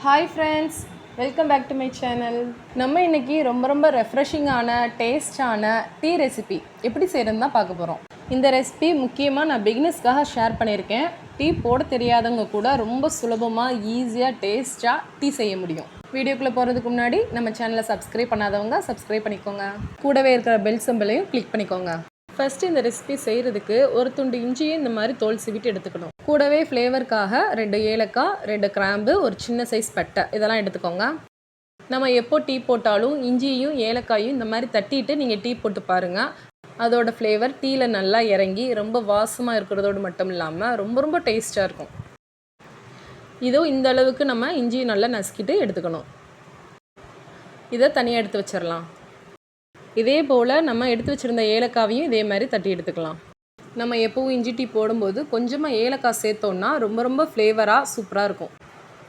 Hi friends, welcome back to my channel. நம்ம இன்றைக்கி ரொம்ப ரெஃப்ரெஷிங்கான டேஸ்டான டீ ரெசிபி எப்படி செய்கிறதுன்னு தான் பார்க்க போகிறோம். இந்த ரெசிபி முக்கியமாக நான் பிகினர்ஸ்க்காக ஷேர் பண்ணியிருக்கேன். டீ போட தெரியாதவங்க கூட ரொம்ப சுலபமாக ஈஸியாக டேஸ்ட்டாக டீ செய்ய முடியும். வீடியோக்குள்ளே போகிறதுக்கு முன்னாடி நம்ம சேனலை சப்ஸ்கிரைப் பண்ணாதவங்க சப்ஸ்கிரைப் பண்ணிக்கோங்க. கூடவே இருக்கிற பெல் சிம்பலையும் கிளிக் பண்ணிக்கோங்க. ஃபஸ்ட்டு இந்த ரெசிபி செய்கிறதுக்கு ஒரு துண்டு இஞ்சியை இந்த மாதிரி தோல் சீவிட்டு எடுத்துக்கணும். கூடவே ஃப்ளேவருக்காக 2 ஏலக்காய், 2 கிராம்பு, ஒரு சின்ன சைஸ் பட்டை இதெல்லாம் எடுத்துக்கோங்க. நம்ம எப்போ டீ போட்டாலும் இஞ்சியும் ஏலக்காயும் இந்த மாதிரி தட்டிட்டு நீங்கள் டீ போட்டு பாருங்கள். அதோட ஃப்ளேவர் டீயில் நல்லா இறங்கி ரொம்ப வாசமாக இருக்கிறதோடு மட்டும் இல்லாமல் ரொம்ப டேஸ்ட்டாக இருக்கும். இதோ இந்த அளவுக்கு நம்ம இஞ்சியை நல்லா நசுக்கிட்டு எடுத்துக்கணும். இதை தனியாக எடுத்து வச்சிடலாம். இதே போல் நம்ம எடுத்து வச்சுருந்த ஏலக்காவையும் இதே மாதிரி தட்டி எடுத்துக்கலாம். நம்ம எப்போவும் இஞ்சி டீ போடும்போது கொஞ்சமாக ஏலக்காய் சேர்த்தோன்னா ரொம்ப ஃப்ளேவராக சூப்பராக இருக்கும்.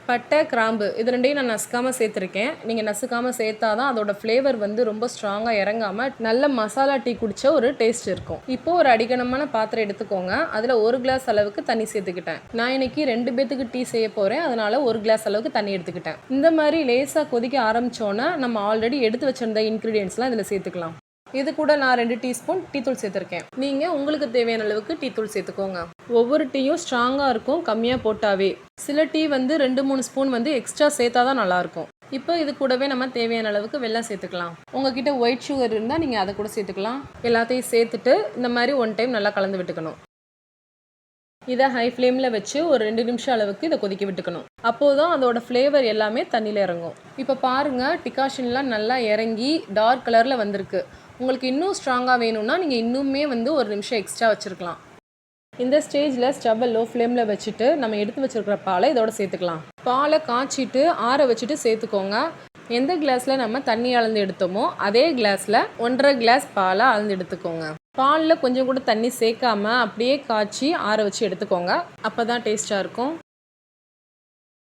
பட்டை, கிராம்பு இது ரெண்டையும் நான் நசுக்காமல் சேர்த்துருக்கேன். நீங்கள் நசுக்காமல் சேர்த்தா தான் அதோட ஃப்ளேவர் ரொம்ப ஸ்ட்ராங்காக இறங்காமல் நல்ல மசாலா டீ குடித்த ஒரு டேஸ்ட் இருக்கும். இப்போது ஒரு அடிகனமான பாத்திரம் எடுத்துக்கோங்க. அதில் 1 கிளாஸ் அளவுக்கு தண்ணி சேர்த்துக்கிட்டேன். நான் இன்றைக்கி 2 பேத்துக்கு டீ செய்ய போகிறேன். அதனால் 1 கிளாஸ் அளவுக்கு தண்ணி எடுத்துக்கிட்டேன். இந்த மாதிரி லேசாக கொதிக்க ஆரம்பித்தோன்னே நம்ம ஆல்ரெடி எடுத்து வச்சுருந்த இன்க்ரீடியன்ட்ஸ்லாம் இதில் சேர்த்துக்கலாம். இது கூட நான் 2 டீஸ்பூன் டீ தூள் சேர்த்துருக்கேன். நீங்கள் உங்களுக்கு தேவையான அளவுக்கு டீ தூள் சேர்த்துக்கோங்க. ஒவ்வொரு டீயும் ஸ்ட்ராங்காக இருக்கும் கம்மியாக போட்டாவே. சில டீ 2-3 ஸ்பூன் எக்ஸ்ட்ரா சேர்த்தா தான் நல்லாயிருக்கும். இப்போ இது கூடவே நம்ம தேவையான அளவுக்கு வெல்லம் சேர்த்துக்கலாம். உங்ககிட்ட ஒயிட் சுகர் இருந்தால் நீங்கள் அதை கூட சேர்த்துக்கலாம். எல்லாத்தையும் சேர்த்துட்டு இந்த மாதிரி 1 டைம் நல்லா கலந்து விட்டுக்கணும். இதை ஹை ஃப்ளேமில் வச்சு ஒரு 2 நிமிஷம் அளவுக்கு இதை கொதிக்க விட்டுக்கணும். அப்போது தான் அதோட ஃப்ளேவர் எல்லாமே தண்ணியில் இறங்கும். இப்போ பாருங்கள், டிகாஷன்லாம் நல்லா இறங்கி டார்க் கலரில் வந்திருக்கு. உங்களுக்கு இன்னும் ஸ்ட்ராங்காக வேணும்னா நீங்கள் இன்னுமே 1 நிமிஷம் எக்ஸ்ட்ரா வச்சுருக்கலாம். இந்த ஸ்டேஜில் ஸ்டவ்வை லோ ஃப்ளேமில் வச்சுட்டு நம்ம எடுத்து வச்சுருக்கிற பாலை இதோட சேர்த்துக்கலாம். பாலை காய்ச்சிட்டு ஆற வச்சுட்டு சேர்த்துக்கோங்க. எந்த கிளாஸில் நம்ம தண்ணி அளந்து எடுத்தோமோ அதே கிளாஸில் 1.5 கிளாஸ் பாலை அளந்து எடுத்துக்கோங்க. பாலில் கொஞ்சம் கூட தண்ணி சேர்க்காம அப்படியே காய்ச்சி ஆற வச்சு எடுத்துக்கோங்க. அப்போ தான் டேஸ்ட்டாக இருக்கும்.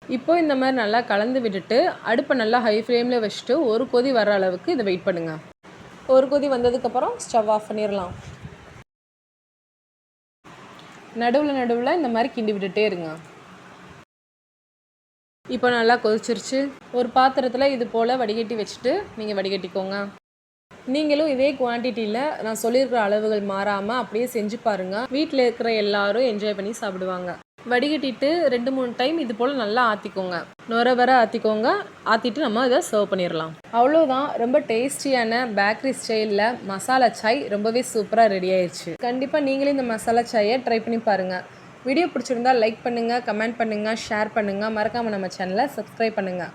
இப்போ இந்த மாதிரி நல்லா கலந்து விட்டுட்டு அடுப்பை நல்லா ஹை ஃப்ளேமில் வச்சுட்டு ஒரு கொதி வர அளவுக்கு இதை வெயிட் பண்ணுங்கள். ஒரு கொதி வந்ததுக்கப்புறம் ஸ்டவ் ஆஃப் பண்ணிடலாம். நடுவில் இந்த மாதிரி கிண்டி விட்டுட்டே இருங்க. இப்போ நல்லா கொதிச்சிருச்சு. ஒரு பாத்திரத்தில் இது போல் வடிகட்டி வச்சுட்டு நீங்கள் வடிகட்டிக்கோங்க. நீங்களும் இதே குவான்டிட்டியில் நான் சொல்லியிருக்கிற அளவுகள் மாறாமல் அப்படியே செஞ்சு பாருங்கள். வீட்டில் இருக்கிற எல்லாரும் என்ஜாய் பண்ணி சாப்பிடுவாங்க. வடிகட்டிட்டு 2-3 டைம் இது போல் நல்லா ஆற்றிக்கோங்க. நுர வர ஆற்றிக்கோங்க. ஆற்றிட்டு நம்ம இதை சர்வ் பண்ணிடலாம். அவ்வளோதான், ரொம்ப டேஸ்டியான பேக்கரி ஸ்டைலில் மசாலா சாய் ரொம்பவே சூப்பராக ரெடி ஆயிடுச்சு. கண்டிப்பாக நீங்களே இந்த மசாலா சாயை ட்ரை பண்ணி பாருங்கள். வீடியோ பிடிச்சிருந்தா லைக் பண்ணுங்கள், கமெண்ட் பண்ணுங்கள், ஷேர் பண்ணுங்கள். மறக்காமல் நம்ம சேனலை சப்ஸ்கிரைப் பண்ணுங்கள்.